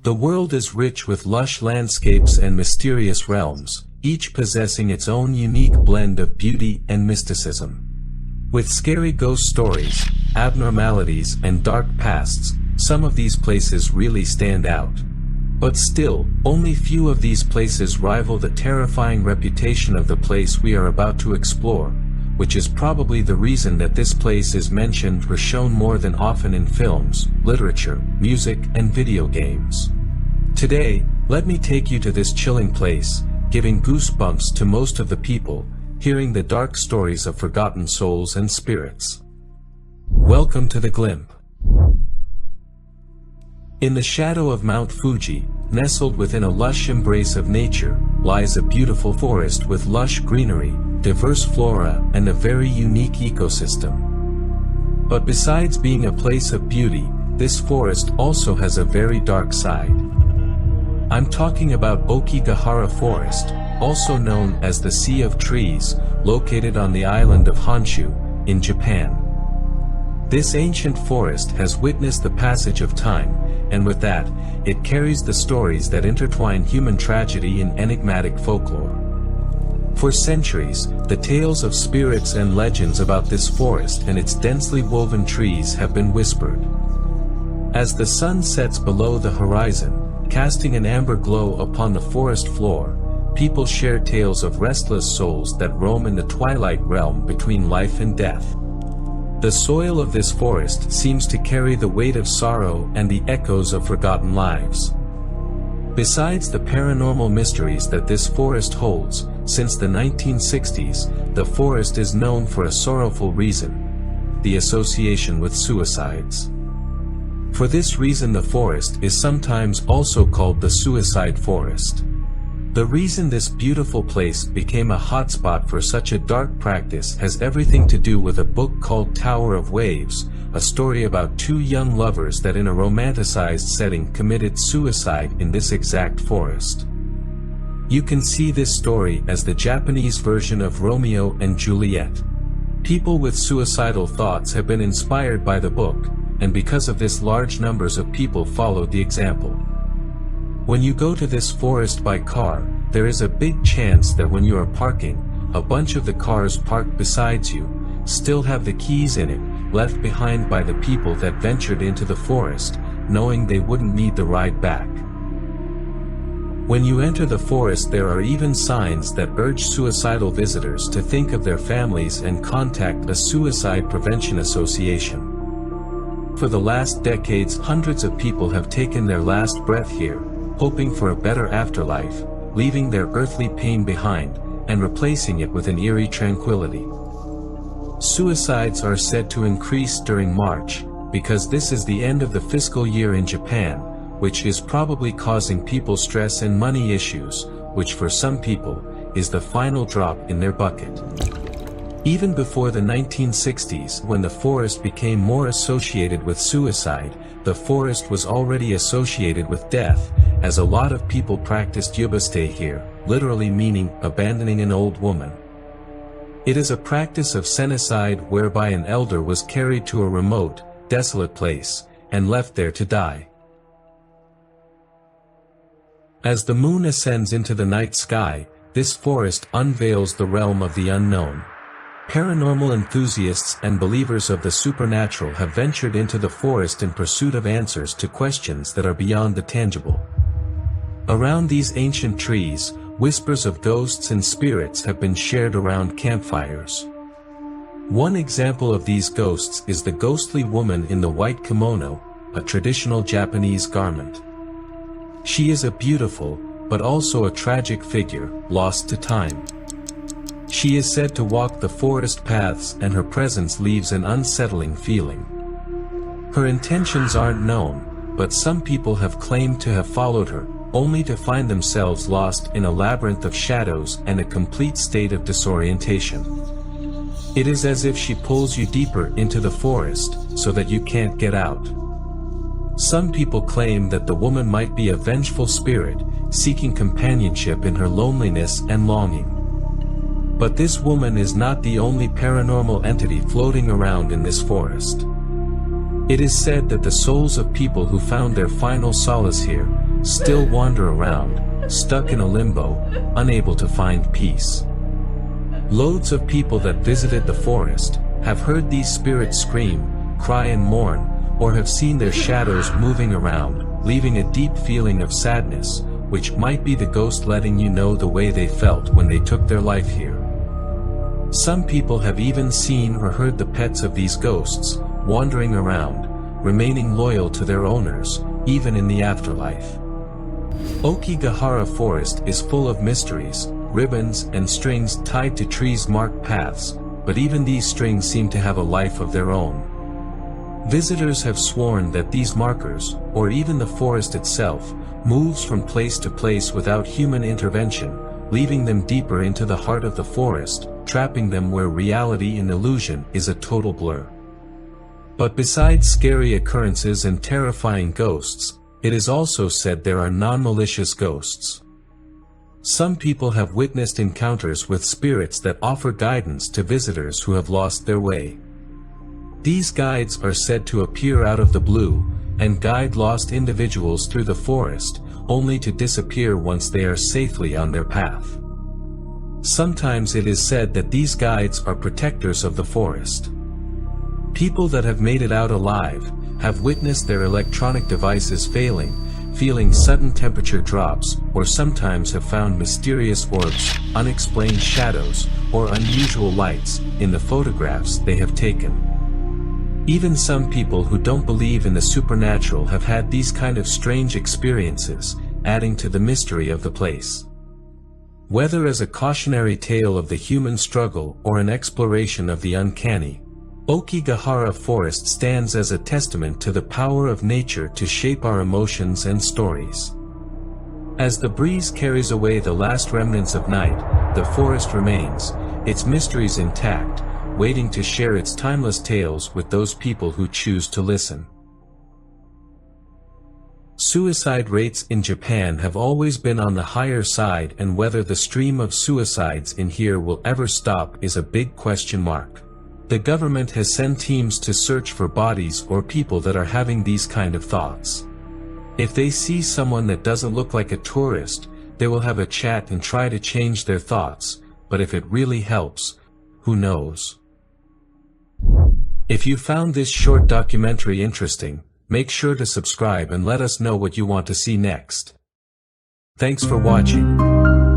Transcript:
The world is rich with lush landscapes and mysterious realms, each possessing its own unique blend of beauty and mysticism. With scary ghost stories, abnormalities, and dark pasts, some of these places really stand out. But still, only few of these places rival the terrifying reputation of the place we are about to explore, which is probably the reason that this place is mentioned or shown more than often in films, literature, music, and video games. Today, let me take you to this chilling place, giving goosebumps to most of the people, hearing the dark stories of forgotten souls and spirits. Welcome to the Glymp. In the shadow of Mount Fuji, nestled within a lush embrace of nature, lies a beautiful forest with lush greenery, diverse flora, and a very unique ecosystem. But besides being a place of beauty, this forest also has a very dark side. I'm talking about Aokigahara Forest, also known as the Sea of Trees, located on the island of Honshu, in Japan. This ancient forest has witnessed the passage of time, and with that, it carries the stories that intertwine human tragedy and enigmatic folklore. For centuries, the tales of spirits and legends about this forest and its densely woven trees have been whispered. As the sun sets below the horizon, casting an amber glow upon the forest floor, people share tales of restless souls that roam in the twilight realm between life and death. The soil of this forest seems to carry the weight of sorrow and the echoes of forgotten lives. Besides the paranormal mysteries that this forest holds, since the 1960s, the forest is known for a sorrowful reason: the association with suicides. For this reason, the forest is sometimes also called the suicide forest. The reason this beautiful place became a hotspot for such a dark practice has everything to do with a book called Tower of Waves, a story about two young lovers that in a romanticized setting committed suicide in this exact forest. You can see this story as the Japanese version of Romeo and Juliet. People with suicidal thoughts have been inspired by the book, and because of this, large numbers of people followed the example. When you go to this forest by car, there is a big chance that when you are parking, a bunch of the cars parked beside you still have the keys in it, left behind by the people that ventured into the forest, knowing they wouldn't need the ride back. When you enter the forest, there are even signs that urge suicidal visitors to think of their families and contact a suicide prevention association. For the last decades, hundreds of people have taken their last breath here, hoping for a better afterlife, leaving their earthly pain behind, and replacing it with an eerie tranquility. Suicides are said to increase during March, because this is the end of the fiscal year in Japan, which is probably causing people stress and money issues, which for some people, is the final drop in their bucket. Even before the 1960s, when the forest became more associated with suicide, the forest was already associated with death, as a lot of people practiced yubastei here, literally meaning abandoning an old woman. It is a practice of senicide whereby an elder was carried to a remote, desolate place, and left there to die. As the moon ascends into the night sky, this forest unveils the realm of the unknown. Paranormal enthusiasts and believers of the supernatural have ventured into the forest in pursuit of answers to questions that are beyond the tangible. Around these ancient trees, whispers of ghosts and spirits have been shared around campfires. One example of these ghosts is the ghostly woman in the white kimono, a traditional Japanese garment. She is a beautiful, but also a tragic figure, lost to time. She is said to walk the forest paths, and her presence leaves an unsettling feeling. Her intentions aren't known, but some people have claimed to have followed her, only to find themselves lost in a labyrinth of shadows and a complete state of disorientation. It is as if she pulls you deeper into the forest, so that you can't get out. Some people claim that the woman might be a vengeful spirit, seeking companionship in her loneliness and longing. But this woman is not the only paranormal entity floating around in this forest. It is said that the souls of people who found their final solace here, still wander around, stuck in a limbo, unable to find peace. Loads of people that visited the forest have heard these spirits scream, cry and mourn, or have seen their shadows moving around, leaving a deep feeling of sadness, which might be the ghost letting you know the way they felt when they took their life here. Some people have even seen or heard the pets of these ghosts, wandering around, remaining loyal to their owners, even in the afterlife. Aokigahara Forest is full of mysteries, ribbons and strings tied to trees mark paths, but even these strings seem to have a life of their own. Visitors have sworn that these markers, or even the forest itself, moves from place to place without human intervention, leaving them deeper into the heart of the forest, trapping them where reality and illusion is a total blur. But besides scary occurrences and terrifying ghosts, it is also said there are non-malicious ghosts. Some people have witnessed encounters with spirits that offer guidance to visitors who have lost their way. These guides are said to appear out of the blue, and guide lost individuals through the forest, only to disappear once they are safely on their path. Sometimes it is said that these guides are protectors of the forest. People that have made it out alive have witnessed their electronic devices failing, feeling sudden temperature drops, or sometimes have found mysterious orbs, unexplained shadows, or unusual lights in the photographs they have taken. Even some people who don't believe in the supernatural have had these kind of strange experiences, adding to the mystery of the place. Whether as a cautionary tale of the human struggle or an exploration of the uncanny, Aokigahara Forest stands as a testament to the power of nature to shape our emotions and stories. As the breeze carries away the last remnants of night, the forest remains, its mysteries intact, waiting to share its timeless tales with those people who choose to listen. Suicide rates in Japan have always been on the higher side, and whether the stream of suicides in here will ever stop is a big question mark. The government has sent teams to search for bodies or people that are having these kind of thoughts. If they see someone that doesn't look like a tourist, they will have a chat and try to change their thoughts, but if it really helps, who knows? If you found this short documentary interesting, make sure to subscribe and let us know what you want to see next. Thanks for watching.